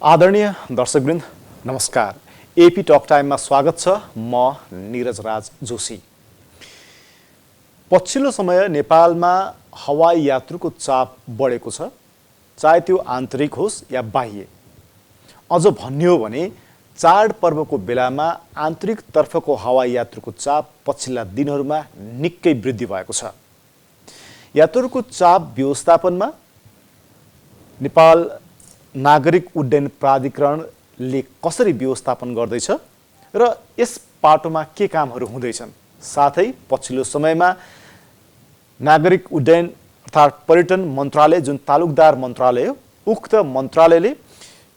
आदरणीय दर्शकवृन्द नमस्कार। AP talk टाइममा स्वागत छ। म नीरज राज जोशी। पछिल्लो समय नेपालमा हवाई यात्रुको चाप बढेको छ, चाहे त्यो आन्तरिक होस् या बाह्य। अझ भन्यो भने चाडपर्वको बेलामा आन्तरिक तर्फको हवाई यात्रुको चाप पछिल्ला दिनहरूमा निकै वृद्धि भएको छ। यात्रुको चाप व्यवस्थापनमा नेपाल नागरिक उड्डयन प्राधिकरणले कसरी व्यवस्थापन गर्दैछ र यस पाटोमा के कामहरू हुँदैछन्, साथै पछिल्लो समयमा नागरिक उड्डयन अर्थात् पर्यटन मन्त्रालय जुन तालुकदार मन्त्रालय हो, उक्त मन्त्रालयले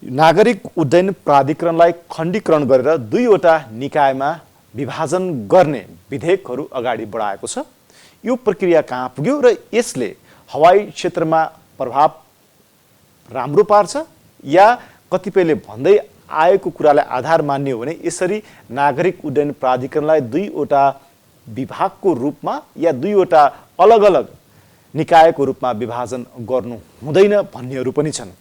नागरिक उड्डयन प्राधिकरणलाई खण्डीकरण गरेर दुईवटा निकायमा विभाजन गर्ने विधेयकहरू अगाडि बढाएको छ। यो प्रक्रिया कहाँ पुग्यो र यसले हवाई क्षेत्रमा प्रभाव राम्रो पार्छ या कतिपयले भन्दै आएको कुरालाई आधार मान्यो भने यसरी नागरिक उड्डयन प्राधिकरणलाई दुईवटा विभागको रूपमा या दुईवटा अलग अलग निकायको रूपमा विभाजन गर्नु हुँदैन भन्नेहरू पनि छन्।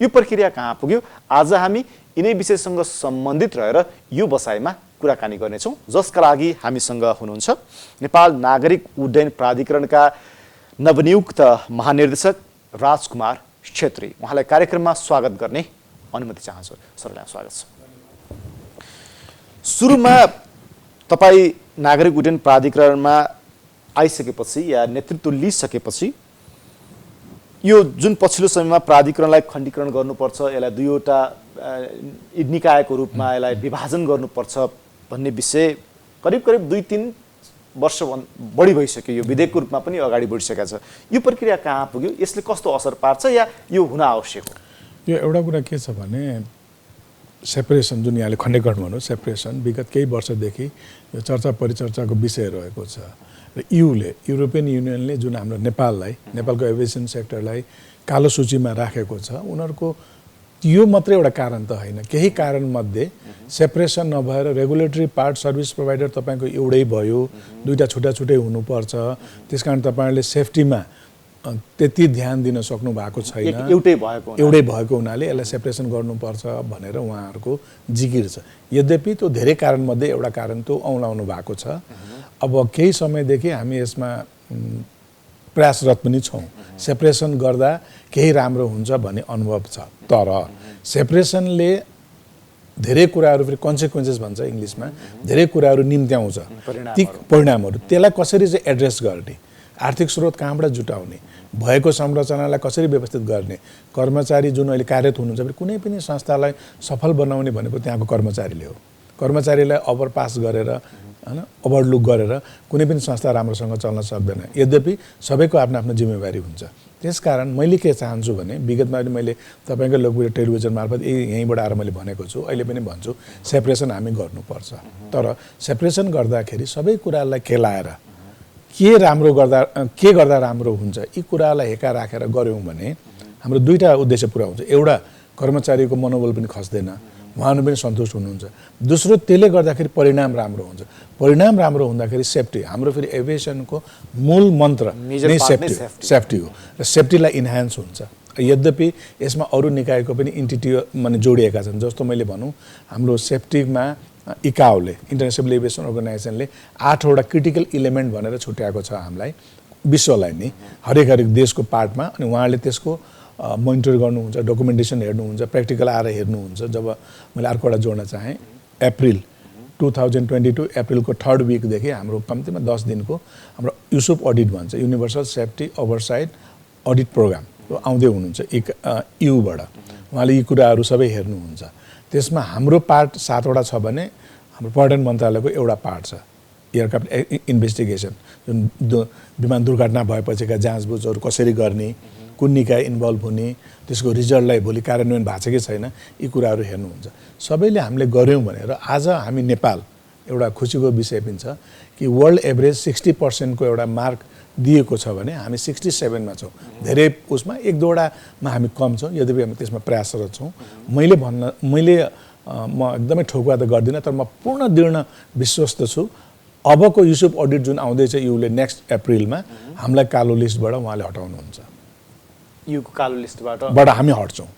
यो प्रक्रिया कहाँ पुग्यो? आज हामी यिनै विषयसँग सम्बन्धित रहेर यो बसाइमा कुराकानी गर्नेछौँ, जसका लागि हामीसँग हुनुहुन्छ नेपाल नागरिक उड्डयन प्राधिकरणका नवनियुक्त महानिर्देशक राजकुमार छेत्री। उहाँलाई कार्यक्रममा स्वागत गर्ने अनुमति चाहन्छु। सरलाई स्वागत छ। सुरुमा तपाईँ नागरिक उड्डयन प्राधिकरणमा आइसकेपछि या नेतृत्व लिइसकेपछि यो जुन पछिल्लो समयमा प्राधिकरणलाई खण्डीकरण गर्नुपर्छ, यसलाई दुईवटा निकायको रूपमा यसलाई विभाजन गर्नुपर्छ भन्ने विषय करिब 2-3 वर्ष बढी भइसक्यो। यो विधेयकको रूपमा पनि अगाडि बढिसकेको छ। यो प्रक्रिया कहाँ पुग्यो? यसले कस्तो असर पार्छ या यो हुन आवश्यक हो? यो एउटा कुरा के छ भने सेपरेसन, जुन यहाँले खण्डीकरण भन्नु सेपरेसन, विगत केही वर्षदेखि यो चर्चा परिचर्चाको विषय रहेको छ र युरोपियन युनियनले जुन हाम्रो नेपालको एभिएसन सेक्टरलाई कालो सूचीमा राखेको छ, उनीहरूको यो मात्रै एउटा कारण त होइन, केही कारणमध्ये सेपरेसन नभएर रेगुलेटरी पार्ट सर्भिस प्रोभाइडर तपाईँको एउटै भयो, दुईवटा छुट्टै हुनुपर्छ। त्यसकारण तपाईँहरूले सेफ्टीमा त्यति ध्यान दिन सक्नु भएको छैन, एउटै भएको हुनाले यसलाई सेपरेसन गर्नुपर्छ भनेर उहाँहरूको जिकिर छ। यद्यपि त्यो धेरै कारणमध्ये एउटा कारण त्यो औँलाउनु भएको छ। अब केही समयदेखि हामी यसमा प्रयासरत पनि छौँ, सेपरेसन गर्दा केही राम्रो हुन्छ भन्ने अनुभव छ। तर सेपरेसनले धेरै कुराहरू फेरि कन्सिक्वेन्सेस भन्छ इङ्ग्लिसमा, धेरै कुराहरू निम्त्याउँछ, ती परिणामहरू। त्यसलाई कसरी चाहिँ एड्रेस गर्ने, आर्थिक स्रोत कहाँबाट जुटाउने, भएको संरचनालाई कसरी व्यवस्थित गर्ने, कर्मचारी जुन अहिले कार्यरत हुनुहुन्छ, कुनै पनि संस्थालाई सफल बनाउने भनेको त्यहाँको कर्मचारीले हो। कर्मचारीलाई ओभरपास गरेर हैन, ओभरलुक गरेर कुनै पनि संस्था राम्रोसँग चल्न सक्दैन। यद्यपि सबैको आफ्नो आफ्नो जिम्मेवारी हुन्छ। त्यसकारण मैले के चाहन्छु भने विगतमा पनि मैले तपाईँको लोकप्रिय टेलिभिजन मार्फत यहीँबाट आएर मैले भनेको छु, अहिले पनि भन्छु, सेपरेसन हामी गर्नुपर्छ। तर सेपरेसन गर्दाखेरि सबै कुरालाई केलाएर के गर्दा राम्रो हुन्छ, यी कुरालाई हेका राखेर गऱ्यौँ भने हाम्रो दुईवटा उद्देश्य पुरा हुन्छ। एउटा, कर्मचारीको मनोबल पनि खस्दैन, उहाँहरू पनि सन्तुष्ट हुनुहुन्छ। दोस्रो, त्यसले गर्दाखेरि परिणाम राम्रो हुन्छ। परिणाम राम्रो हुँदाखेरि सेफ्टी, हाम्रो फेरि एभिएसनको मूल मन्त्र नै सेफ्टी हो र सेफ्टीलाई इन्हान्स हुन्छ। यद्यपि यसमा अरू निकायको पनि इन्टिटी माने जोडिएका छन्। जस्तो मैले भनौँ, हाम्रो सेफ्टीमा इकाओले, इन्टरनेसनल एभिएसन अर्गनाइजेसनले 8वटा क्रिटिकल इलिमेन्ट भनेर छुट्याएको छ हामीलाई, विश्वलाई नै हरेक देशको पार्टमा। अनि उहाँले त्यसको मोनिटर गर्नुहुन्छ, डकुमेन्टेसन हेर्नुहुन्छ, प्र्याक्टिकल आएर हेर्नुहुन्छ। जब मैले अर्को एउटा जोड्न चाहेँ, अप्रिल 2022 अप्रिलको 3rd विकदेखि हाम्रो कम्तीमा 10 दिनको हाम्रो युसुफ अडिट भन्छ, universal safety oversight audit programme आउँदै हुनुहुन्छ युबाट। उहाँले यी कुराहरू सबै हेर्नुहुन्छ। त्यसमा हाम्रो पार्ट 7वटा छ भने हाम्रो पर्यटन मन्त्रालयको एउटा पार्ट छ, एयरक्राफ्ट इन्भेस्टिगेसन, जुन विमान दुर्घटना भएपछिका जाँचबुझहरू कसरी गर्ने, कुन निकाय इन्भल्भ हुने, त्यसको रिजल्टलाई भोलि कार्यान्वयन भएको छ कि छैन, यी कुराहरू हेर्नुहुन्छ। सबैले हामीले गऱ्यौँ भनेर आज हामी नेपाल एउटा खुसीको विषय पनि छ कि वर्ल्ड एभरेज 60% एउटा मार्क दिएको छ भने हामी 67मा छौँ। धेरै उसमा 1-2वटामा हामी कम छौँ, यद्यपि हामी त्यसमा प्रयासरत छौँ। म एकदमै ठोकुवा त गर्दिनँ, तर म पूर्ण दृढ विश्वस्त छु अबको युसुफ अडिट जुन आउँदैछ युले नेक्स्ट अप्रिलमा हामीलाई कालो लिस्टबाट उहाँले हटाउनुहुन्छ। युको कालो लिस्टबाट हामी हट्छौँ।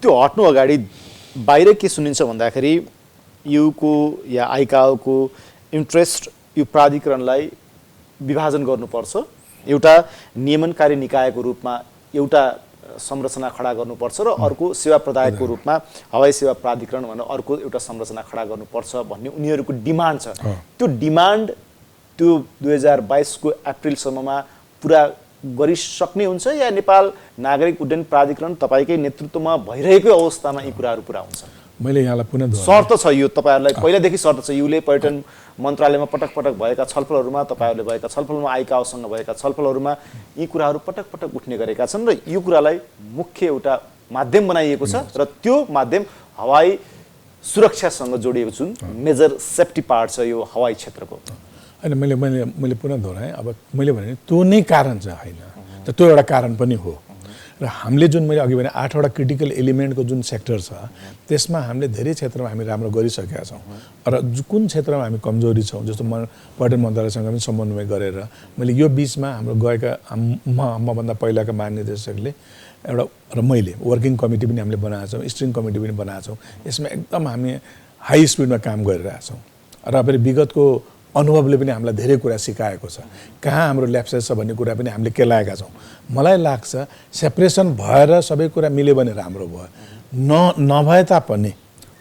त्यो हट्नु अगाडि बाहिर के सुनिन्छ भन्दाखेरि युको या आइकाओको इन्ट्रेस्ट यो प्राधिकरणलाई विभाजन गर्नुपर्छ, एउटा नियमनकारी निकायको रूपमा एउटा संरचना खडा गर्नुपर्छ र अर्को सेवा प्रदायकको रूपमा हवाई सेवा प्राधिकरण भनेर अर्को एउटा संरचना खडा गर्नुपर्छ भन्ने उनीहरूको डिमान्ड छ। त्यो डिमान्ड त्यो 2022 को अप्रिलसम्ममा पुरा गरिसक्ने हुन्छ या नेपाल नागरिक उड्डयन प्राधिकरण तपाईँकै नेतृत्वमा भइरहेकै अवस्थामा यी कुराहरू पुरा हुन्छ? मैले यहाँलाई पुनः शर्त छ यो तपाईँहरूलाई पहिलादेखि शर्त छ, युले पर्यटन मन्त्रालयमा पटक पटक भएका छलफलहरूमा, तपाईँहरूले भएका छलफलमा, आइकाओसँग भएका छलफलहरूमा यी कुराहरू पटक पटक उठ्ने गरेका छन् र यो कुरालाई मुख्य एउटा माध्यम बनाइएको छ र त्यो माध्यम हवाई सुरक्षासँग जोडिएको जुन मेजर सेफ्टी पार्ट छ यो हवाई क्षेत्रको। होइन, मैले पुनः दोहोऱ्याएँ। अब मैले भने त्यो नै कारण चाहिँ होइन, त त्यो एउटा कारण पनि हो र हामीले जुन मैले अघि भने 8 वटा क्रिटिकल एलिमेन्टको जुन सेक्टर छ त्यसमा हामीले धेरै क्षेत्रमा हामी राम्रो गरिसकेका छौँ र कुन क्षेत्रमा हामी कमजोरी छौँ, जस्तो पर्यटन मन्त्रालयसँग पनि समन्वय गरेर मैले यो बिचमा हाम्रो गएका मभन्दा पहिलाका महानिर्देशकले एउटा र मैले वर्किङ कमिटी पनि हामीले बनाएको छौँ, स्ट्रिङ कमिटी पनि बनाएको छौँ। यसमा एकदम हामी हाई स्पिडमा काम गरिरहेछौँ र फेरि विगतको अनुभवले पनि हामीलाई धेरै कुरा सिकाएको छ, कहाँ हाम्रो ल्याप्सेस छ भन्ने कुरा पनि हामीले केलाएका छौँ। मलाई लाग्छ सेपरेसन भएर सबै कुरा मिल्यो भने राम्रो भयो, नभए तापनि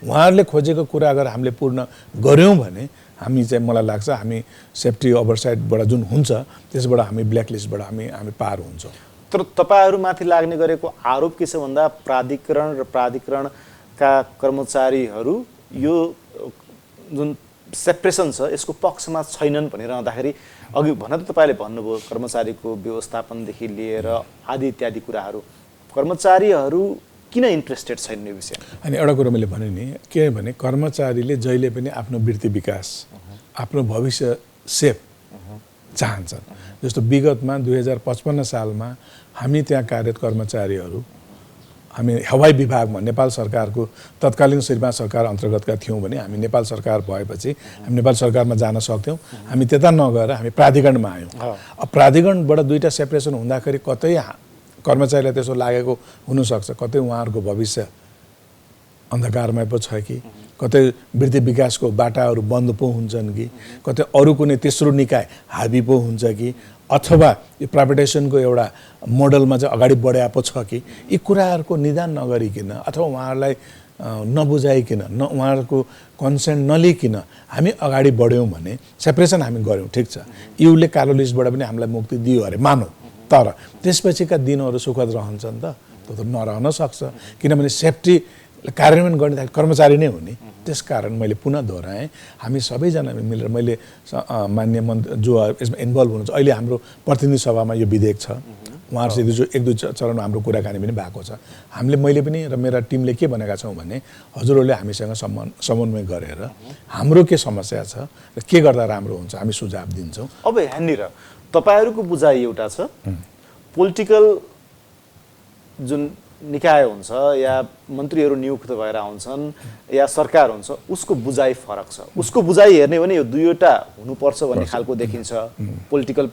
उहाँहरूले खोजेको कुरा अगर हामीले पूर्ण गऱ्यौँ भने हामी चाहिँ मलाई लाग्छ हामी सेफ्टी ओभरसाइटबाट जुन हुन्छ त्यसबाट हामी ब्ल्याकलिस्टबाट हामी पार हुन्छौँ। तर तपाईँहरूमाथि लाग्ने गरेको आरोप के छ भन्दा प्राधिकरण र प्राधिकरणका कर्मचारीहरू यो जुन सेपरेसन छ यसको पक्षमा छैनन् भनिरहँदाखेरि अघि भन्न त तपाईँले भन्नुभयो कर्मचारीको व्यवस्थापनदेखि लिएर आदि इत्यादि कुराहरू, कर्मचारीहरू किन इन्ट्रेस्टेड छैनन् यो विषय? अनि एउटा कुरो मैले भने नि के भने कर्मचारीले जहिले पनि आफ्नो वृत्ति विकास, आफ्नो भविष्य सेफ चाहन्छन्। जस्तो विगतमा 2055 सालमा हामी त्यहाँ कार्यरत कर्मचारीहरू हामी हवाई विभागमा नेपाल सरकारको तत्कालीन श्रीमान सरकार अन्तर्गतका थियौँ भने हामी नेपाल सरकार भएपछि हामी नेपाल सरकारमा जान सक्थ्यौँ। हामी त्यता नगएर हामी प्राधिकरणमा आयौँ। अब प्राधिकरणबाट दुईवटा सेपरेसन हुँदाखेरि कतै कर्मचारीलाई त्यसो लागेको हुनसक्छ, कतै उहाँहरूको भविष्य अन्धकारमय पो छ कि, कतै वृद्धि विकासको बाटाहरू बन्द पो हुन्छन् कि, कतै अरू कुनै तेस्रो निकाय हाबी पो हुन्छ कि, अथवा यो प्राइभेटाइजेसनको एउटा मोडलमा चाहिँ अगाडि बढाए पो छ कि, यी कुराहरूको निदान नगरिकन अथवा उहाँहरूलाई नबुझाइकन उहाँहरूको कन्सेन्ट नलिकन हामी अगाडि बढ्यौँ भने सेपरेसन हामी गऱ्यौँ, ठिक छ, युले कालो लिस्टबाट पनि हामीलाई मुक्ति दियो अरे मानौँ, तर त्यसपछिका दिनहरू सुखद रहन्छन् त? त्यो त नरहन सक्छ, किनभने सेफ्टी कार्यान्वयन गर्ने कर्मचारी नै हुने। त्यसकारण मैले पुनः दोहोऱ्याएँ, हामी सबैजना मिलेर, मैले मान्य मन्त्री जो यसमा इन्भल्भ हुनुहुन्छ, अहिले हाम्रो प्रतिनिधि सभामा यो विधेयक छ, उहाँहरूसित जो एक दुई चरणमा हाम्रो कुराकानी पनि भएको छ। मैले पनि र मेरा टिमले के भनेका छौँ भने हजुरहरूले हामीसँग समन्वय गरेर हाम्रो के समस्या छ र के गर्दा राम्रो हुन्छ हामी सुझाव दिन्छौँ। अब यहाँनिर तपाईँहरूको बुझाइ एउटा छ, पोलिटिकल जुन निकाय हुन्छ या मन्त्रीहरू नियुक्त भएर आउँछन् या सरकार हुन्छ उसको बुझाइ फरक छ। उसको बुझाइ हेर्ने हो भने यो दुईवटा हुनुपर्छ भन्ने खालको देखिन्छ। पोलिटिकल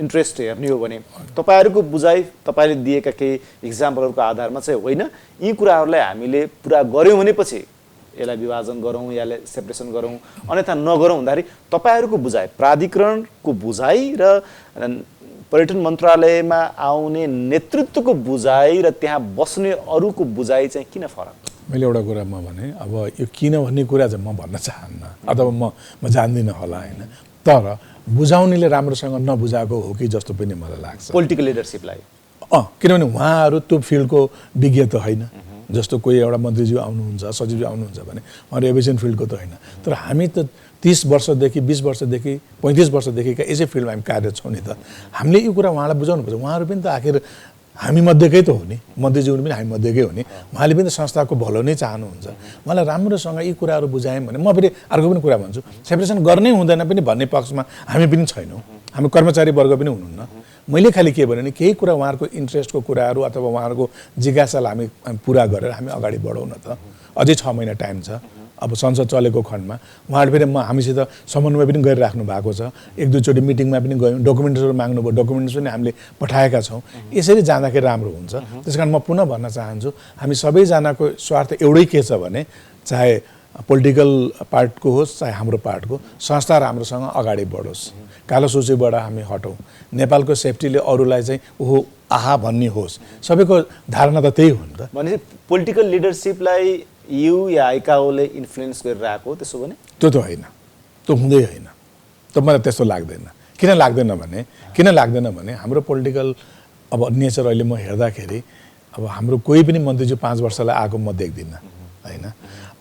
इन्ट्रेस्ट हेर्ने हो भने तपाईँहरूको बुझाइ तपाईँले दिएका केही इक्जाम्पलहरूको आधारमा चाहिँ होइन, यी कुराहरूलाई हामीले पुरा गऱ्यौँ भनेपछि यसलाई विभाजन गरौँ या सेपरेसन गरौँ, अन्यथा नगरौँ भन्दाखेरि तपाईँहरूको बुझाइ, प्राधिकरणको बुझाइ र पर्यटन मन्त्रालयमा आउने नेतृत्वको बुझाइ र त्यहाँ बस्ने अरूको बुझाइ चाहिँ किन फरक? मैले एउटा कुरा म भने, अब यो किन भन्ने कुरा चाहिँ म भन्न चाहन्न अथवा म जान्दिनँ होला होइन, तर बुझाउनेले राम्रोसँग नबुझाएको हो कि जस्तो पनि मलाई लाग्छ पोलिटिकल लिडरसिपलाई। किनभने उहाँहरू त्यो फिल्डको विज्ञ त होइन, जस्तो कोही एउटा मन्त्रीज्यू आउनुहुन्छ, सचिवज्यू आउनुहुन्छ भने उहाँहरू एभिएसन फिल्डको त होइन, तर हामी त 30 वर्षदेखि 20 वर्षदेखि 35 वर्षदेखिका यसै फिल्डमा हामी कार्यरत छौँ नि त। हामीले यो कुरा उहाँलाई बुझाउनुपर्छ। उहाँहरू पनि त आखिर हामी मध्येकै त हो नि, मन्त्रीज्यूहरू पनि हामी मध्येकै हो नि, उहाँले पनि त संस्थाको भलो नै चाहनुहुन्छ। उहाँलाई राम्रोसँग यी कुराहरू बुझायौँ भने, म फेरि अर्को पनि कुरा भन्छु, सेपरेसन गर्नै हुँदैन पनि भन्ने पक्षमा हामी पनि छैनौँ, हामी कर्मचारी वर्ग पनि हुनुहुन्न। मैले खालि के भने केही कुरा उहाँहरूको इन्ट्रेस्टको कुराहरू अथवा उहाँहरूको जिज्ञासालाई हामी पुरा गरेर हामी अगाडि बढौँ न त। अझै 6 महिना टाइम छ, अब संसद चलेको खण्डमा उहाँहरूले फेरि हामीसित समन्वय पनि गरिराख्नु भएको छ। एक दुईचोटि मिटिङमा पनि गयौँ, डकुमेन्ट्सहरू माग्नुभयो, डकुमेन्ट्स पनि हामीले पठाएका छौँ। यसरी जाँदाखेरि राम्रो हुन्छ। त्यस कारण म पुनः भन्न चाहन्छु, हामी सबैजनाको स्वार्थ एउटै के छ भने चाहे पोलिटिकल पार्टको होस् चाहे हाम्रो पार्टको, संस्था राम्रोसँग अगाडि बढोस्, कालो सूचीबाट हामी हटौँ, नेपालको सेफ्टीले अरूलाई चाहिँ ओहो आहा भन्ने होस्। सबैको धारणा त त्यही हो नि त। भनेपछि पोलिटिकल लिडरसिपलाई यु या आइकाओले इन्फ्लुएन्स गरिरहेको त्यसो भने? त्यो त होइन, त्यो हुँदै होइन, त मलाई त्यस्तो लाग्दैन। किन लाग्दैन भने हाम्रो पोलिटिकल अब नेचर अहिले म हेर्दाखेरि अब हाम्रो कोही पनि मन्त्रीज्यू 5 वर्षलाई आएको म देख्दिनँ होइन।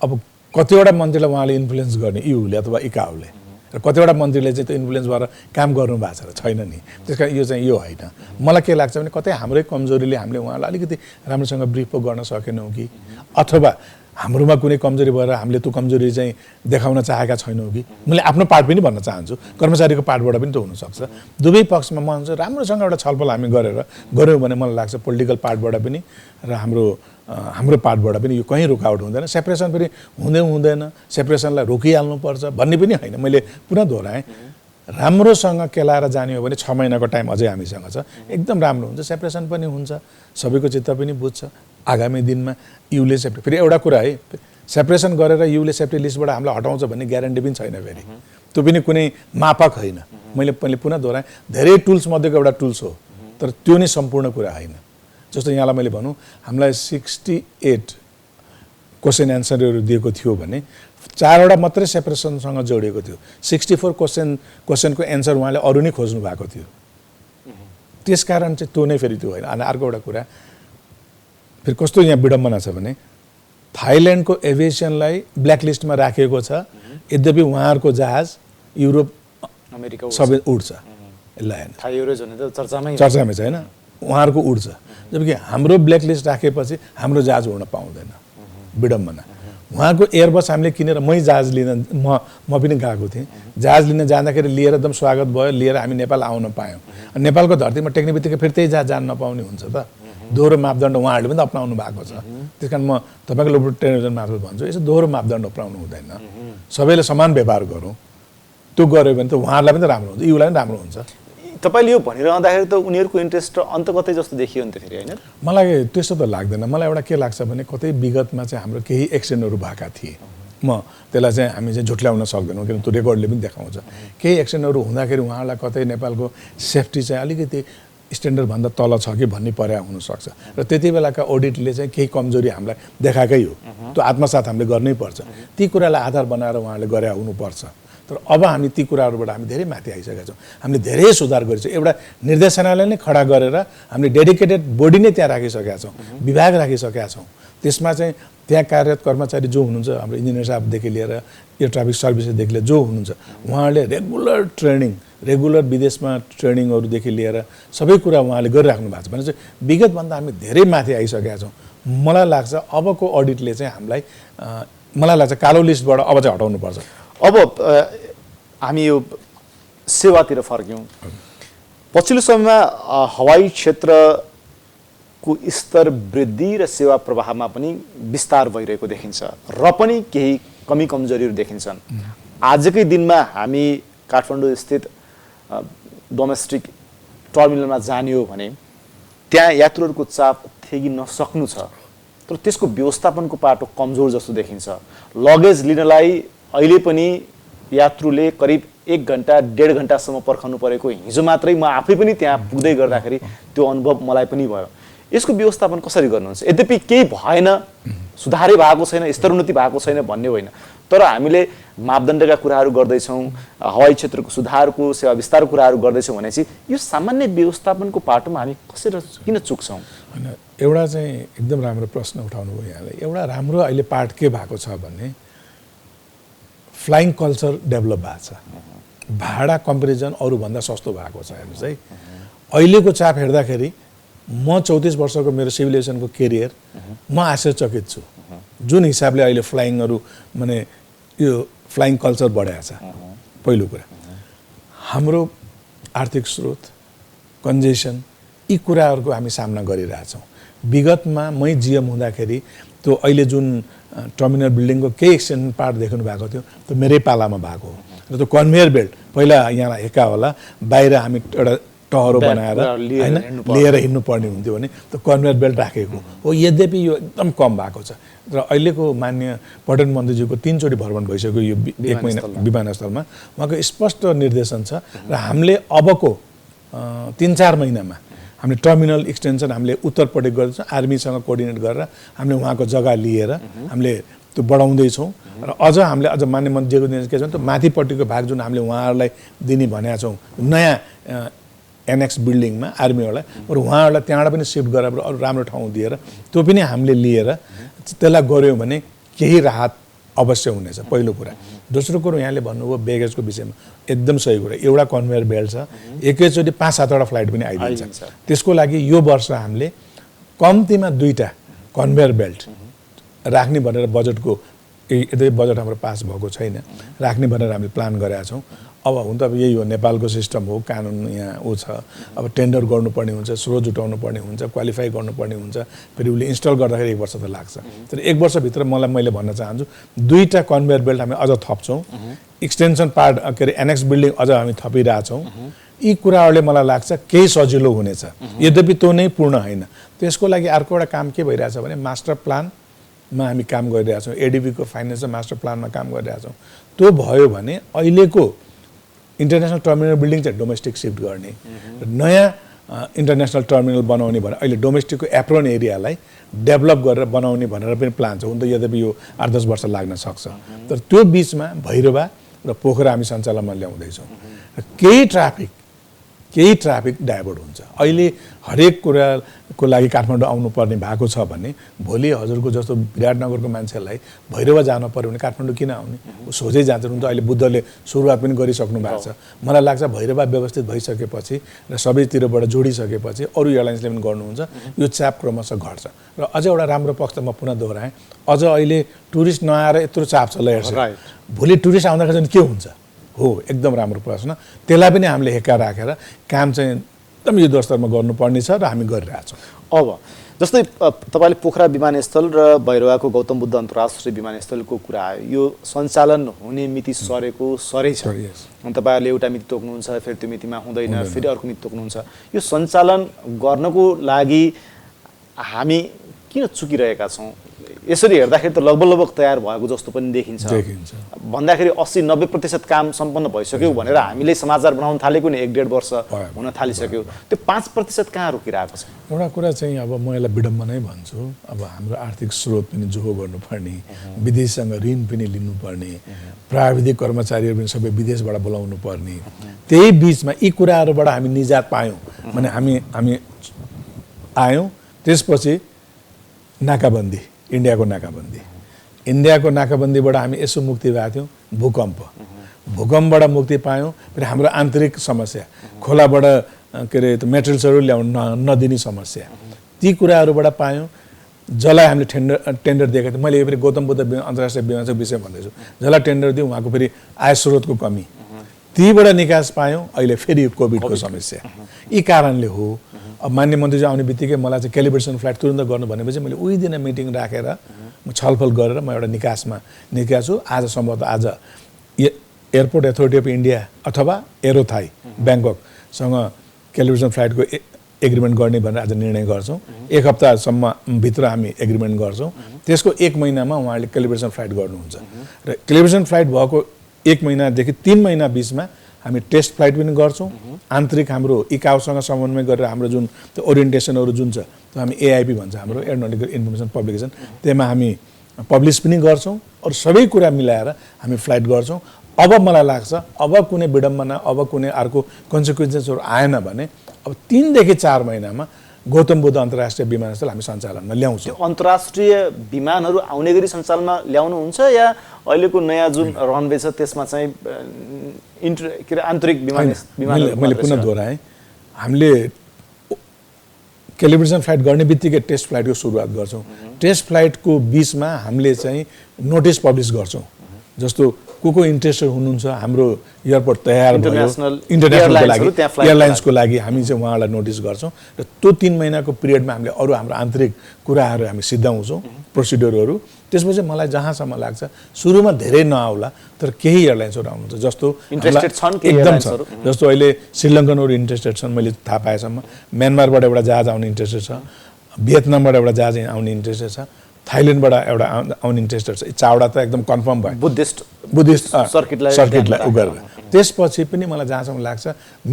अब कतिवटा मन्त्रीलाई उहाँले इन्फ्लुएन्स गर्ने युले अथवा इकाओले, र कतिवटा मन्त्रीले चाहिँ त्यो इन्फ्लुएन्स भएर काम गर्नु भएको छैन नि। त्यस कारण यो चाहिँ यो होइन। मलाई के लाग्छ भने कतै हाम्रै कमजोरीले हामीले उहाँलाई अलिकति राम्रोसँग ब्रिफ पो गर्न सकेनौँ कि, अथवा हाम्रोमा कुनै कमजोरी भएर हामीले त्यो कमजोरी चाहिँ देखाउन चाहेका छैनौँ कि। मैले आफ्नो पार्ट पनि भन्न चाहन्छु, कर्मचारीको पार्टबाट पनि त हुनसक्छ। दुवै पक्षमा म भन्छु राम्रोसँग एउटा छलफल हामी गऱ्यौँ भने मलाई लाग्छ पोलिटिकल पार्टबाट पनि र हाम्रो पार्टबाट पनि यो कहीँ रुकावट हुँदैन। सेपरेसन पनि हुँदैन, सेपरेसनलाई रोकिहाल्नुपर्छ भन्ने पनि होइन। मैले पुनः दोहोऱ्याएँ, राम्रोसँग केलाएर जाने हो भने 6 महिनाको टाइम अझै हामीसँग छ, एकदम राम्रो हुन्छ। सेपरेसन पनि हुन्छ, सबैको चित्त पनि बुझ्छ। आगामी दिनमा युले सेफ्टी, फेरि एउटा कुरा है, सेपरेसन गरेर युले सेफ्टी लिस्टबाट हामीलाई हटाउँछ भन्ने ग्यारेन्टी पनि छैन। फेरि त्यो पनि कुनै मापक होइन। मैले पुनः दोहोऱ्याएँ, धेरै टुल्स मध्येको एउटा टुल्स हो, तर त्यो नै सम्पूर्ण कुरा होइन। जस्तो यहाँलाई मैले भनौँ, हामीलाई 68 क्वेसन एन्सरहरू दिएको थियो भने 4वटा मात्रै सेपरेसनसँग जोडिएको थियो। 64 क्वेसनको एन्सर उहाँले अरू नै खोज्नु भएको थियो। त्यस कारण चाहिँ त्यो नै फेरि त्यो होइन। अनि अर्को एउटा कुरा फेरि कस्तो यहाँ विडम्बना छ भने थाइल्यान्डको एभिएसनलाई ब्ल्याकलिस्टमा राखिएको छ, यद्यपि उहाँहरूको जहाज युरोप अमेरिका सबै उड्छ। चर्चामै छ होइन, उहाँहरूको उड्छ, जबकि हाम्रो ब्ल्याकलिस्ट राखेपछि हाम्रो जहाज उड्न पाउँदैन। विडम्बना। उहाँको एयरबस हामीले किनेर मै जहाज लिन म पनि गएको थिएँ। जहाज लिन जाँदाखेरि लिएर एकदम स्वागत भयो, लिएर हामी नेपाल आउन पायौँ। नेपालको धरतीमा टेक्ने बित्तिकै फेरि त्यही जहाज जान नपाउने हुन्छ त। दोहोरो मापदण्ड उहाँहरूले पनि त अपनाउनु भएको छ। त्यस कारण म तपाईँको लोकल टेलिभिजन मार्फत भन्छु, यसो दोहोरो मापदण्ड अपनाउनु हुँदैन। सबैले समान व्यवहार गरौँ, त्यो गऱ्यो भने त उहाँहरूलाई पनि त राम्रो हुन्छ, युलाई पनि राम्रो हुन्छ। तपाईँले यो भनिरहँदाखेरि त उनीहरूको इन्ट्रेस्ट र अन्त कतै जस्तो देखियो नि त फेरि होइन? मलाई त्यस्तो त लाग्दैन। मलाई एउटा के लाग्छ भने कतै विगतमा चाहिँ हाम्रो केही एक्सिडेन्टहरू भएका थिए। म त्यसलाई चाहिँ हामी चाहिँ झुट्ल्याउन सक्दैनौँ, किनभने त्यो रेकर्डले पनि देखाउँछ। केही एक्सिडेन्टहरू हुँदाखेरि उहाँलाई कतै नेपालको सेफ्टी चाहिँ अलिकति स्ट्यान्डर्डभन्दा तल छ कि भन्ने पर्या हुनसक्छ, र त्यति बेलाका अडिटले चाहिँ केही कमजोरी हामीलाई देखाएकै हो। त्यो आत्मसात हामीले गर्नै पर्छ। ती कुरालाई आधार बनाएर उहाँले गरे हुनुपर्छ। तर अब हामी ती कुराहरूबाट हामी धेरै माथि आइसकेका छौँ। हामीले धेरै सुधार गरिसक्यौँ। एउटा निर्देशनालय नै खडा गरेर हामीले डेडिकेटेड बडी नै त्यहाँ राखिसकेका छौँ, विभाग राखिसकेका छौँ। त्यसमा चाहिँ त्यहाँ कार्यरत कर्मचारी जो हुनुहुन्छ, हाम्रो इन्जिनियर साहबदेखि लिएर एयर ट्राफिक सर्भिसदेखि लिएर जो हुनुहुन्छ, उहाँहरूले रेगुलर विदेशमा ट्रेनिङहरूदेखि लिएर सबै कुरा उहाँले गरिराख्नु भएको छ भने चाहिँ विगतभन्दा हामी धेरै माथि आइसकेका छौँ। मलाई लाग्छ अबको अडिटले चाहिँ हामीलाई मलाई लाग्छ कालो लिस्टबाट अब चाहिँ हटाउनुपर्छ। अब हामी यो सेवातिर फर्क्यौँ। पछिल्लो समयमा हवाई क्षेत्रको स्तर वृद्धि र सेवा प्रवाहमा पनि विस्तार भइरहेको देखिन्छ, र पनि केही कमी कमजोरीहरू देखिन्छन्। आजकै दिनमा हामी काठमाडौँ स्थित डोमेस्टिक टर्मिनलमा जाने हो भने त्यहाँ यात्रुहरूको चाप थेगी नसक्नु छ, तर त्यसको व्यवस्थापनको पाटो कमजोर जस्तो देखिन्छ। लगेज लिनलाई अहिले पनि यात्रुले करिब 1 घन्टा 1.5 घन्टासम्म पर्खनु परेको हिजो मात्रै म आफै पनि त्यहाँ पुग्दै गर्दाखेरि त्यो अनुभव मलाई पनि भयो। यसको व्यवस्थापन कसरी गर्नुहुन्छ? यद्यपि केही भएन, सुधारै भएको छैन, स्तरोन्नति भएको छैन भन्ने होइन, तर हामीले मापदण्डका कुराहरू गर्दैछौँ, हवाई क्षेत्रको सुधारको सेवा विस्तारको कुराहरू गर्दैछौँ भनेपछि यो सामान्य व्यवस्थापनको पाटोमा हामी कसरी किन चुक्छौँ? होइन, एउटा चाहिँ एकदम राम्रो प्रश्न उठाउनु भयो यहाँले। एउटा राम्रो अहिले पार्ट के भएको छ भने फ्लाइङ कल्चर डेभलप भएको छ। भाडा कम्पेरिजन अरूभन्दा सस्तो भएको छ। हेर्नुहोस् है, अहिलेको चाप हेर्दाखेरि म 34 वर्षको मेरो सिभिल एभिएसनको केरियर, म आश्चर्यचकित छु जुन हिसाबले अहिले फ्लाइङहरू माने यो फ्लाइङ कल्चर बढाएको छ। पहिलो कुरा, हाम्रो आर्थिक स्रोत, कन्जेसन, यी कुराहरूको हामी सामना गरिरहेछौँ। विगतमा मै जिएम हुँदाखेरि त्यो अहिले जुन टर्मिनल बिल्डिङको केही एक्सटेन्सन पार्ट देख्नु भएको थियो त्यो मेरै पालामा भएको हो र त्यो कन्भेयर बेल्ट पहिला यहाँ हेका होला बाहिर हामी एउटा टहरो बनाएर होइन लिएर हिँड्नु पर्ने हुन्थ्यो भने त्यो कन्भेयर बेल्ट राखेको हो यद्यपि यो एकदम कम भएको छ र अहिलेको मान्य पर्यटन मन्त्रीज्यूको 3 चोटि भ्रमण भइसक्यो यो 1 महिना विमानस्थलमा उहाँको स्पष्ट निर्देशन छ र हामीले अबको 3-4 महिनामा हामीले टर्मिनल एक्सटेन्सन हामीले उत्तरपट्टि गर्दैछौँ आर्मीसँग कोअर्डिनेट गरेर हामीले उहाँको जग्गा लिएर हामीले त्यो बढाउँदैछौँ र अझ हामीले अझ मान्य मन्त्रीको निर्देश के छ भने त्यो माथिपट्टिको भाग जुन हामीले उहाँहरूलाई दिने भनेका छौँ नयाँ एनेक्स बिल्डिङमा आर्मीहरूलाई र उहाँहरूलाई त्यहाँबाट पनि सिफ्ट गरेर अरू राम्रो ठाउँ दिएर त्यो पनि हामीले लिएर त्यसलाई गऱ्यौँ भने केही राहत अवश्य हुनेछ पहिलो कुरा दोस्रो कुरो यहाँले भन्नुभयो बेगेजको विषयमा एकदम सही कुरा एउटा कन्भेयर बेल्ट छ एकैचोटि 5-7वटा फ्लाइट पनि आइदिन्छ त्यसको लागि यो वर्ष हामीले कम्तीमा 2टा कन्भेयर बेल्ट राख्ने भनेर बजेटको यदि बजेट हाम्रो पास भएको छैन राख्ने भनेर हामीले प्लान गरेका छौँ अब हुन त अब यही हो नेपालको सिस्टम हो कानुन यहाँ ऊ छ अब टेन्डर गर्नुपर्ने हुन्छ स्रोत जुटाउनु पर्ने हुन्छ क्वालिफाई गर्नुपर्ने हुन्छ फेरि उसले इन्स्टल गर्दाखेरि 1 वर्ष त लाग्छ तर 1 वर्षभित्र मैले भन्न चाहन्छु 2टा कन्भेयर बेल्ट हामी अझ थप्छौँ एक्सटेन्सन पार्ट के अरे एनेक्स बिल्डिङ अझ हामी थपिरहेछौँ यी कुराहरूले मलाई लाग्छ केही सजिलो हुनेछ यद्यपि त्यो नै पूर्ण होइन त्यसको लागि अर्को एउटा काम के भइरहेछ भने मास्टर प्लानमा हामी काम गरिरहेछौँ एडिबीको फाइनेन्सियल मास्टर प्लानमा काम गरिरहेछौँ त्यो भयो भने अहिलेको इन्टरनेसनल टर्मिनल बिल्डिङ चाहिँ डोमेस्टिक सिफ्ट गर्ने नयाँ इन्टरनेसनल टर्मिनल बनाउने भनेर अहिले डोमेस्टिकको एप्रोन एरियालाई डेभलप गरेर बनाउने भनेर पनि प्लान छ हुन त यद्यपि यो 8-10 वर्ष लाग्न सक्छ तर त्यो बिचमा भैरवा र पोखरा हामी सञ्चालनमा ल्याउँदैछौँ केही ट्राफिक डाइभर्ट हुन्छ अहिले हरेक कुराको लागि काठमाडौँ आउनुपर्ने भएको छ भने भोलि हजुरको जस्तो विराटनगरको मान्छेलाई भैरवा जानु पर्यो भने काठमाडौँ किन आउने सोझै जान्छ हुन्छ अहिले बुद्धले सुरुवात पनि गरिसक्नु भएको छ मलाई लाग्छ भैरवा व्यवस्थित भइसकेपछि र सबैतिरबाट जोडिसकेपछि अरू एयरलाइन्सले पनि गर्नुहुन्छ यो चाप क्रमशः घट्छ र अझ एउटा राम्रो पक्ष म पुनः दोहोऱ्याएँ अझ अहिले टुरिस्ट नआएर यत्रो चाप छ ल भोलि टुरिस्ट आउँदाखेरि चाहिँ के हुन्छ हो एकदम राम्रो प्रश्न त्यसलाई पनि हामीले हेक्का राखेर काम चाहिँ एकदम युद्धस्तरमा गर्नुपर्ने छ र हामी गरिरहेछौँ अब जस्तै तपाईँले पोखरा विमानस्थल र भैरवाको गौतम बुद्ध अन्तर्राष्ट्रिय विमानस्थलको कुरा आयो यो सञ्चालन हुने मिति सरै छ अनि तपाईँहरूले एउटा मिति तोक्नुहुन्छ फेरि त्यो मितिमा हुँदैन फेरि अर्को मिति तोक्नुहुन्छ यो सञ्चालन गर्नको लागि हामी किन चुकिरहेका छौँ यसरी हेर्दाखेरि त लगभग तयार भएको जस्तो पनि देखिन्छ भन्दाखेरि 80-90% काम सम्पन्न भइसक्यो भनेर हामीले समाचार बनाउन थालेको नि 1-1.5 वर्ष हुन थालिसक्यो त्यो 5% कहाँ रोकिरहेको छ एउटा कुरा चाहिँ अब म यसलाई विडम्बनै भन्छु अब हाम्रो आर्थिक स्रोत पनि जोहो गर्नुपर्ने विदेशसँग ऋण पनि लिनुपर्ने प्राविधिक कर्मचारीहरू पनि सबै विदेशबाट बोलाउनु पर्ने त्यही बिचमा यी कुराहरूबाट हामी निजात पायौँ भने हामी आयौँ त्यसपछि नाकाबन्दी इन्डियाको नाकाबन्दीबाट हामी यसो मुक्ति भएको थियौँ भूकम्पबाट मुक्ति पायौँ फेरि हाम्रो आन्तरिक समस्या खोलाबाट के अरे त्यो मेटेरियल्सहरू ल्याउन नदिने समस्या ती कुराहरूबाट पायौँ जसलाई हामीले टेन्डर दिएका थियौँ मैले यो फेरि गौतम बुद्ध अन्तर्राष्ट्रिय विमानस्थलको विषय भन्दैछु जसलाई टेन्डर दिउँ उहाँको फेरि आय स्रोतको कमी तीबाट निकास पायौँ अहिले फेरि कोभिडको समस्या यी कारणले हो अब मान्य मन्त्रीजी आउने बित्तिकै मलाई चाहिँ क्यालिब्रेसन फ्लाइट तुरन्त गर्नु भनेपछि मैले उही दिन मिटिङ राखेर म छलफल गरेर म एउटा निकासमा निकाल्छु आज सम्भवतः आज एयरपोर्ट अथोरिटी अफ इन्डिया अथवा एरोथाई ब्याङ्ककसँग क्यालिब्रेसन फ्लाइटको एग्रिमेन्ट गर्ने भनेर आज निर्णय गर्छौँ 1 हप्तासम्म भित्र हामी एग्रिमेन्ट गर्छौँ त्यसको 1 महिनामा उहाँहरूले क्यालिब्रेसन फ्लाइट गर्नुहुन्छ र क्यालिब्रेसन फ्लाइट भएको 1 महिनादेखि 3 महिना बिचमा हामी टेस्ट फ्लाइट पनि गर्छौँ आन्तरिक हाम्रो इकाउसँग समन्वय गरेर हाम्रो जुन त्यो ओरिएन्टेसनहरू जुन छ त्यो हामी एआइपी भन्छ हाम्रो एरोनोटिकल इन्फर्मेसन पब्लिकेसन त्यसमा हामी पब्लिस पनि गर्छौँ अरू सबै कुरा मिलाएर हामी फ्लाइट गर्छौँ अब मलाई लाग्छ अब कुनै विडम्बना अब कुनै अर्को कन्सिक्वेन्सेसहरू आएन भने अब 3 देखि 4 महिनामा गौतम बुद्ध अन्तर्राष्ट्रिय विमानस्थल हामी सञ्चालनमा ल्याउँछौँ अन्तर्राष्ट्रिय विमानहरू आउने गरी सञ्चालनमा ल्याउनुहुन्छ या अहिलेको नयाँ जुन रनवे छ त्यसमा चाहिँ आन्तरिक विमान मैले पुनः दोहोऱ्याएँ हामीले क्यालिब्रेसन फ्लाइट गर्ने बित्तिकै टेस्ट फ्लाइटको सुरुवात गर्छौँ टेस्ट फ्लाइटको बिचमा हामीले चाहिँ नोटिस पब्लिस गर्छौँ जस्तो को इन्ट्रेस्टेड हुनुहुन्छ हाम्रो एयरपोर्ट तयार भयो इन्टरनेसनलको लागि एयरलाइन्सको लागि हामी चाहिँ उहाँलाई नोटिस गर्छौँ र त्यो 3 महिनाको पिरियडमा हामीले अरू हाम्रो आन्तरिक कुराहरू हामी सिद्धाउँछौँ प्रोसिड्युरहरू त्यसपछि मलाई जहाँसम्म लाग्छ सुरुमा धेरै नआउला तर केही एयरलाइन्सहरू आउनुहुन्छ जस्तो इन्ट्रेस्टेड छन् केही एकदम छ एयरलाइन्सहरू जस्तो अहिले श्रीलङ्कनहरू इन्ट्रेस्टेड छन् मैले थाहा पाएसम्म म्यानमारबाट एउटा जहाज आउने इन्ट्रेस्टेड छ भियतनामबाट एउटा जहाज आउने इन्ट्रेस्टेड छ थाइल्यान्डबाट एउटा आउने इन्ट्रेस्टेड छ चारवटा त एकदम कन्फर्म भयो बुद्धिस्ट सर्किटलाई उ गरेर त्यसपछि पनि मलाई जहाँसम्म लाग्छ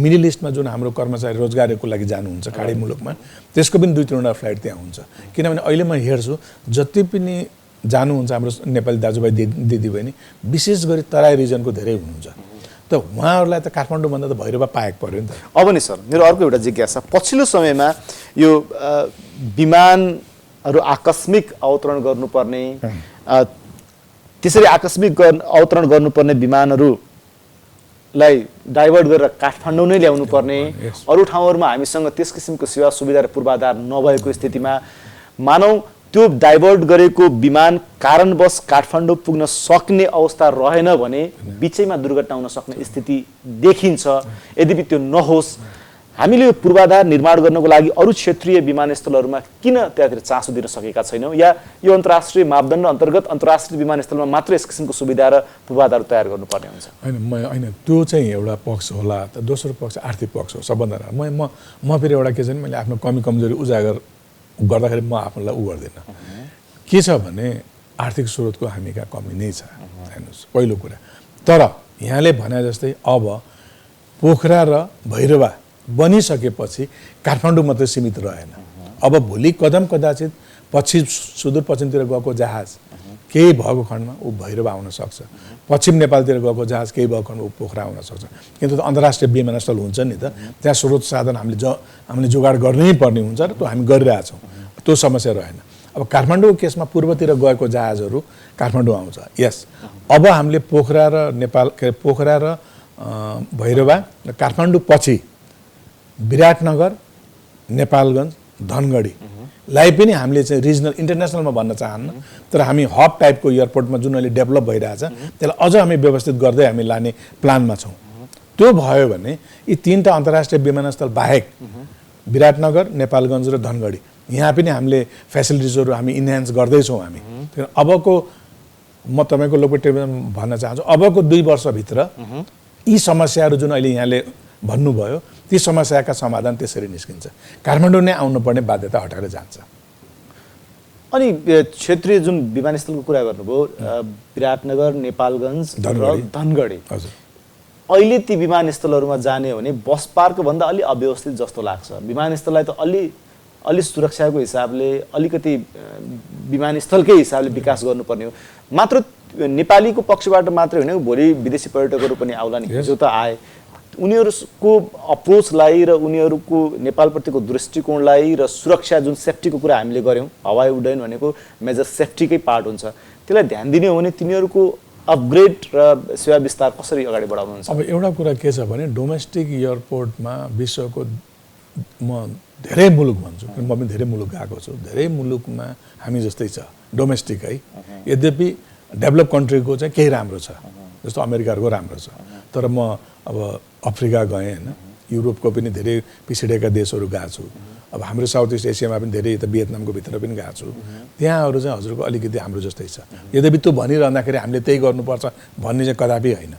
मिडल इस्टमा जुन हाम्रो कर्मचारी रोजगारीको लागि जानुहुन्छ खाडी मुलुकमा त्यसको पनि 2-3वटा फ्लाइट त्यहाँ हुन्छ किनभने अहिले म हेर्छु जति पनि जानुहुन्छ हाम्रो नेपाली दाजुभाइ दिदीबहिनी विशेष गरी तराई रिजनको धेरै हुनुहुन्छ त उहाँहरूलाई त काठमाडौँभन्दा त भैरवा पाएको पर्यो नि त अब नि सर मेरो अर्को एउटा जिज्ञासा पछिल्लो समयमा यो विमानहरू आकस्मिक अवतरण गर्नुपर्ने त्यसरी आकस्मिक अवतरण गर्नुपर्ने विमानहरूलाई डाइभर्ट गरेर काठमाडौँ नै ल्याउनु पर्ने अरू ठाउँहरूमा हामीसँग त्यस किसिमको सेवा सुविधा र पूर्वाधार नभएको स्थितिमा मानौ त्यो डाइभर्ट गरेको विमान कारणवश काठमाडौँ पुग्न सक्ने अवस्था रहेन भने बिचैमा दुर्घटना हुन सक्ने स्थिति देखिन्छ यद्यपि त्यो नहोस् हामीले यो पूर्वाधार निर्माण गर्नको लागि अरू क्षेत्रीय विमानस्थलहरूमा किन त्यहाँतिर चासो दिन सकेका छैनौँ या यो अन्तर्राष्ट्रिय मापदण्ड अन्तर्गत अन्तर्राष्ट्रिय विमानस्थलमा मात्र यस किसिमको सुविधा र पूर्वाधार तयार गर्नुपर्ने हुन्छ होइन त्यो चाहिँ एउटा पक्ष होला त दोस्रो पक्ष आर्थिक पक्ष हो सबभन्दा म फेरि एउटा के छ भने मैले आफ्नो कमी कमजोरी उजागर गर्दाखेरि म आफूलाई उ गर्दिनँ के छ भने आर्थिक स्रोतको हामी कहाँ कमी नै छ हेर्नुहोस् पहिलो कुरा तर यहाँले भने जस्तै अब पोखरा र भैरवा बनिसकेपछि काठमाडौँ मात्रै सीमित रहेन अब भोलि कदाचित सुदूरपश्चिमतिर गएको जहाज केही भएको खण्डमा ऊ भैरवा आउन सक्छ पश्चिम नेपालतिर गएको जहाज केही भएको खण्डमा ऊ पोखरा आउन सक्छ किन त अन्तर्राष्ट्रिय विमानस्थल हुन्छ नि त त्यहाँ स्रोत साधन हामीले जोगाड गर्नै पर्ने हुन्छ र त्यो हामी गरिरहेछौँ त्यो समस्या रहेन अब काठमाडौँ केसमा पूर्वतिर गएको जहाजहरू काठमाडौँ आउँछ यस अब हामीले पोखरा र भैरवा र काठमाडौँ पछि विराटनगर नेपालगञ्ज धनगढीलाई पनि हामीले चाहिँ रिजनल इन्टरनेसनलमा भन्न चाहन्न तर हामी हब टाइपको एयरपोर्टमा जुन अहिले डेभलप भइरहेछ त्यसलाई अझ हामी व्यवस्थित गर्दै हामी लाने प्लानमा छौँ त्यो भयो भने यी 3टा अन्तर्राष्ट्रिय विमानस्थल बाहेक विराटनगर नेपालगञ्ज र धनगढी यहाँ पनि हामीले फेसिलिटिजहरू हामी इन्हान्स गर्दैछौँ हामी अबको म तपाईँको लोकल टेलिभिजनमा भन्न चाहन्छु अबको 2 वर्षभित्र यी समस्याहरू जुन अहिले यहाँले भन्नुभयो ती समस्याका समाधान त्यसरी निस्किन्छ काठमाडौँ नै आउनुपर्ने बाध्यता हटाएर जान्छ अनि क्षेत्रीय जुन विमानस्थलको कुरा गर्नुभयो विराटनगर नेपालगञ्ज र धनगढी हजुर अहिले ती विमानस्थलहरूमा जाने हो भने बस पार्क भन्दा अलि अव्यवस्थित जस्तो लाग्छ विमानस्थललाई त अलि सुरक्षाको हिसाबले अलिकति विमानस्थलकै हिसाबले विकास गर्नुपर्ने हो मात्र नेपालीको पक्षबाट मात्रै होइन भोलि विदेशी पर्यटकहरू पनि आउला नि जो त आए उनीहरूको अप्रोचलाई र उनीहरूको नेपालप्रतिको दृष्टिकोणलाई र सुरक्षा जुन सेफ्टीको कुरा हामीले गऱ्यौँ हवाई उड्डयन भनेको मेजर सेफ्टीकै पार्ट हुन्छ त्यसलाई ध्यान दिने हो भने तिनीहरूको अपग्रेड र सेवा विस्तार कसरी अगाडि बढाउनुहुन्छ अब एउटा कुरा के छ भने डोमेस्टिक एयरपोर्टमा विश्वको म धेरै मुलुक भन्छु म पनि धेरै मुलुक गएको छु धेरै मुलुकमा हामी जस्तै छ डोमेस्टिक है यद्यपि डेभलप कन्ट्रीको चाहिँ केही राम्रो छ जस्तो अमेरिकाको राम्रो छ तर म अब अफ्रिका गएँ होइन युरोपको पनि धेरै पिछडिएका देशहरू गएको छु अब हाम्रो साउथ इस्ट एसियामा पनि धेरै यता भियतनामको भित्र पनि गएको छु त्यहाँहरू चाहिँ हजुरको अलिकति हाम्रो जस्तै छ यद्यपि त्यो भनिरहँदाखेरि हामीले त्यही गर्नुपर्छ भन्ने चाहिँ कदापि होइन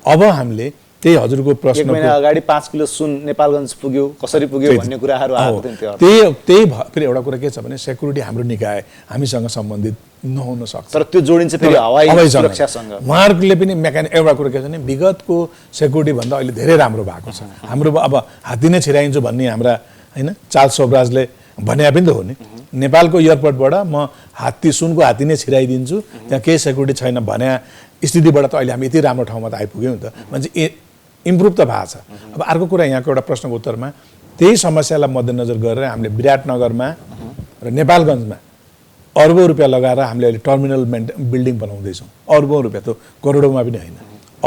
अब हामीले त्यही हजुरको प्रश्न 1 महिना अगाडि 5 किलो सुन नेपालगञ्ज पुग्यो कसरी पुग्यो भन्ने कुराहरू आएको थियो त्यही फेरि एउटा कुरा के छ भने सेक्युरिटी हाम्रो निकाय हामीसँग सम्बन्धित नहुन सक्छ तर त्यो जोडिन्छ फेरि हवाई सुरक्षासँग उहाँहरूले पनि मेकानिक एउटा कुरा के छ भने विगतको सेक्युरिटी भन्दा अहिले धेरै राम्रो भएको छ हाम्रो अब हात्ती नै छिराइन्छु भन्ने हाम्रा होइन चार्ल्स सोब्राजले भने पनि त हो नि नेपालको एयरपोर्टबाट म सुनको हात्ती नै छिराइदिन्छु त्यहाँ केही सेक्युरिटी छैन भने स्थितिबाट त अहिले हामी यति राम्रो ठाउँमा त आइपुग्यौँ नि त मान्छे इम्प्रुभ त भएको छ अब अर्को कुरा यहाँको एउटा प्रश्नको उत्तरमा त्यही समस्यालाई मध्यनजर गरेर हामीले विराटनगरमा र नेपालगञ्जमा अर्बौं रुपियाँ लगाएर हामीले अहिले टर्मिनल बिल्डिङ बनाउँदैछौँ अर्बौं रुपियाँ त करोडौँमा पनि होइन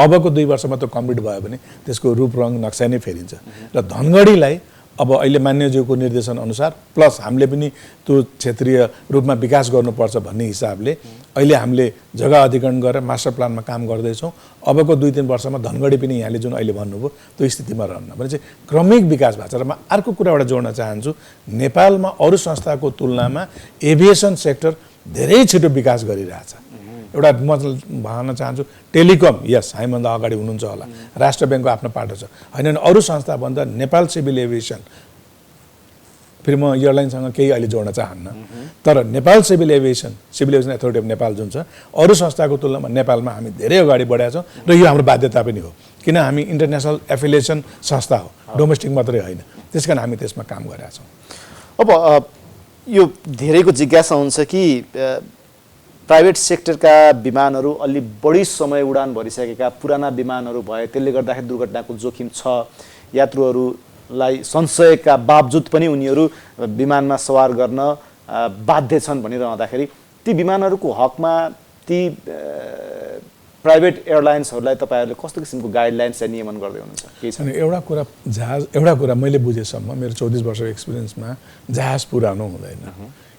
अबको 2 वर्षमा त कम्प्लिट भयो भने त्यसको रूप रङ नक्सा नै फेरिन्छ र धनगढीलाई अब अहिले मान्यज्यूको निर्देशन अनुसार प्लस हामीले पनि त्यो क्षेत्रीय रूपमा विकास गर्नुपर्छ भन्ने हिसाबले अहिले हामीले जग्गा अधिग्रहण गरेर मास्टर प्लानमा काम गर्दैछौँ अबको 2-3 वर्षमा धनगढी पनि यहाँले जुन अहिले भन्नुभयो त्यो स्थितिमा रहन्न भने चाहिँ क्रमिक विकास भएको छ र म अर्को कुरा एउटा जोड्न चाहन्छु नेपालमा अरू संस्थाको तुलनामा एभिएसन सेक्टर धेरै छिटो विकास गरिरहेछ। एउटा म भन्न चाहन्छु टेलिकम यस हामीभन्दा अगाडि हुनुहुन्छ होला, राष्ट्र ब्याङ्कको आफ्नो पाटो छ, होइन अरू संस्थाभन्दा नेपाल सिभिल एभिएसन, फेरि म एयरलाइनसँग केही अहिले जोड्न चाहन्न, तर Nepal civil aviation authority of Nepal जुन छ अरू संस्थाको तुलनामा नेपालमा हामी धेरै अगाडि बढेका छौँ र यो हाम्रो बाध्यता पनि हो, किन हामी इन्टरनेसनल एफिलिएसन संस्था हो, डोमेस्टिक मात्रै होइन, त्यस कारण हामी त्यसमा काम गरेका छौँ। अब यो धेरैको जिज्ञासा हुन्छ कि प्राइभेट सेक्टरका विमानहरू अलि बढी समय उडान भरिसकेका पुराना विमानहरू भए त्यसले गर्दाखेरि दुर्घटनाको जोखिम छ, यात्रुहरूलाई संशयका बावजुद पनि उनीहरू विमानमा सवार गर्न बाध्य छन् भनिरहँदाखेरि ती विमानहरूको हकमा ती प्राइभेट एयरलाइन्सहरूलाई तपाईँहरूले कस्तो किसिमको गाइडलाइन्स या नियमन गर्दै हुनुहुन्छ? के छ? एउटा कुरा मैले बुझेसम्म मेरो 34 वर्षको एक्सपिरियन्समा जहाज पुरानो हुँदैन।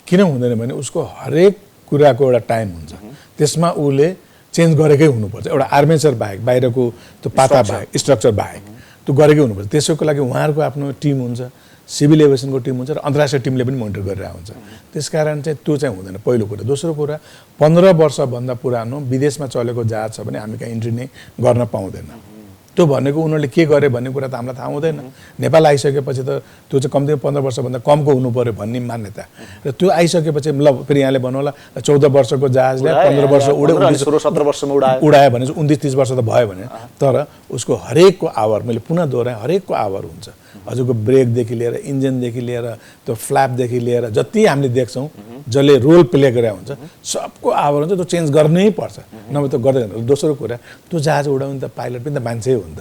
किन हुँदैन भने उसको हरेक कुराको एउटा टाइम हुन्छ, त्यसमा उसले चेन्ज गरेकै हुनुपर्छ। एउटा आर्मेचर बाहेक, बाहिरको त्यो पाता बाहेक, स्ट्रक्चर बाहेक त्यो गरेकै हुनुपर्छ। त्यसको लागि उहाँहरूको आफ्नो टिम हुन्छ, सिभिल एभिएसनको टिम हुन्छ र अन्तर्राष्ट्रिय टिमले पनि मोनिटर गरिरहेको हुन्छ। त्यसकारण चाहिँ त्यो चाहिँ हुँदैन, पहिलो कुरा। दोस्रो कुरा, 15 वर्षभन्दा पुरानो विदेशमा चलेको जहाज छ भने हामी कहाँ इन्ट्री नै गर्न पाउँदैन। त्यो भनेको उनीहरूले के गरे भन्ने कुरा त हामीलाई थाहा हुँदैन। नेपाल आइसकेपछि त त्यो चाहिँ कम्तीमा 15 वर्षभन्दा कमको हुनु पर्यो भन्ने मान्यता, र त्यो आइसकेपछि ल फेरि यहाँले भन्नु होला 14 वर्षको जहाजले 15 वर्ष उड्यो, 16-17 वर्षमा उडायो भने 29-30 वर्ष त भयो भने, तर उसको हरेकको आवर, मैले पुनः दोहोऱ्याएँ, हरेकको आवर हुन्छ। हजुरको ब्रेकदेखि लिएर इन्जिनदेखि लिएर त्यो फ्ल्यापदेखि लिएर जति हामीले देख्छौँ जसले रोल प्ले गरेर हुन्छ सबको आवर हुन्छ, त्यो चेन्ज गर्नै पर्छ, नभए त गर्दैन। दोस्रो कुरा, त्यो जहाज उडाउने त पाइलट पनि त मान्छे हो नि त,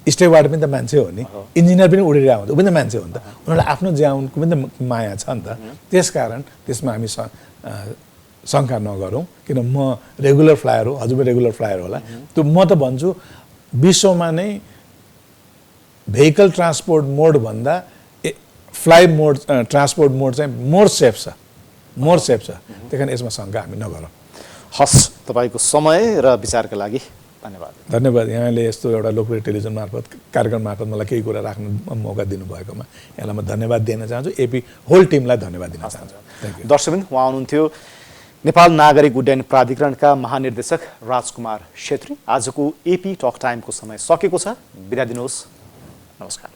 स्टेवार्ड पनि त मान्छे हो नि, इन्जिनियर पनि उडिरहेको हुन्छ, ऊ पनि त मान्छे हो नि त, उनीहरूलाई आफ्नो ज्यानको पनि त माया छ नि त। त्यसकारण त्यसमा हामी शङ्का नगरौँ, किन म रेगुलर फ्लायर हो, हजुर पनि रेगुलर फ्लायर होला। त्यो म त भन्छु विश्वमा नै भेहिकल ट्रान्सपोर्ट मोड भन्दा फ्लाइ मोड ट्रान्सपोर्ट मोड चाहिँ मोर सेफ छ। त्यही कारण यसमा शङ्का हामी नगरौँ। हस्, तपाईँको समय र विचारका लागि धन्यवाद। यहाँले यस्तो एउटा लोकप्रिय टेलिभिजन मार्फत कार्यक्रम मार्फत मलाई केही कुरा राख्न मौका दिनुभएकोमा यहाँलाई म धन्यवाद दिन चाहन्छु। एपी होल टिमलाई धन्यवाद दिन चाहन्छु। दर्शकबिन, उहाँ हुनुहुन्थ्यो नेपाल नागरिक उड्डयन प्राधिकरणका महानिर्देशक राजकुमार छेत्री। आजको एपी टक टाइमको समय सकेको छ, बिदा दिनुहोस्, नमस्कार।